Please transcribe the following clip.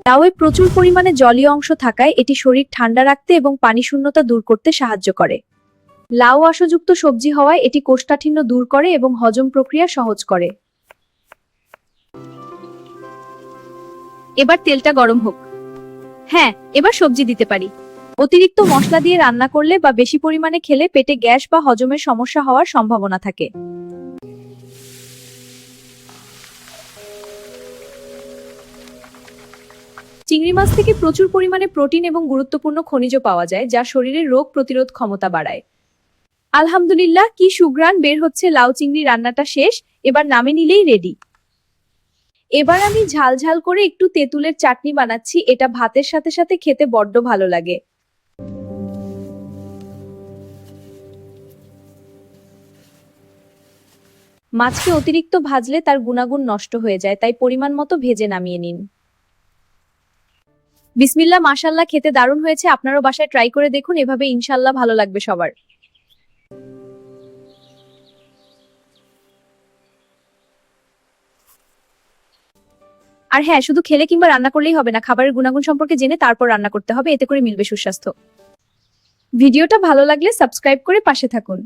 লাউয়ে প্রচুর পরিমাণে জলীয় অংশ থাকায় এটি শরীর ঠান্ডা রাখতে এবং পানি শূন্যতা দূর করতে সাহায্য করে। লাউ আঁশযুক্ত সবজি হওয়ায় এটি কোষ্ঠকাঠিন্য দূর করে এবং হজম প্রক্রিয়া সহজ করে। এবার তেলটা গরম হোক। হ্যাঁ, এবার সবজি দিতে পারি। অতিরিক্ত মশলা দিয়ে রান্না করলে বা বেশি পরিমাণে খেলে পেটে গ্যাস বা হজমের সমস্যা হওয়ার সম্ভাবনা থাকে। চিংড়ি মাছ থেকে প্রচুর পরিমাণে প্রোটিন এবং গুরুত্বপূর্ণ খনিজ পাওয়া যায়, যা শরীরের রোগ প্রতিরোধ ক্ষমতা বাড়ায়। আলহামদুলিল্লাহ, কি সুঘ্রাণ বের হচ্ছে! লাউ চিংড়ি রান্নাটা শেষ, এবার নামে নিলেই রেডি। এবার আমি ঝাল ঝাল করে একটু তেঁতুলের চাটনি বানাচ্ছি, এটা ভাতের সাথে সাথে খেতে বড্ড ভালো লাগে। মাছকে অতিরিক্ত ভাজলে তার গুণাগুণ নষ্ট হয়ে যায়, তাই পরিমাণ মতো ভেজে নামিয়ে নিন। বিসমিল্লাহ, মাশাআল্লাহ, খেতে দারুণ হয়েছে। আপনারাও বাসায় ট্রাই করে দেখুন, এভাবে ইনশাআল্লাহ ভালো লাগবে সবার। আর হ্যাঁ, শুধু খেলে কিংবা রান্না করলেই হবে না, খাবারের গুণাগুণ সম্পর্কে জেনে তারপর রান্না করতে হবে, এতে করে মিলবে সুস্বাস্থ্য। ভিডিওটা ভালো লাগলে সাবস্ক্রাইব করে পাশে থাকুন।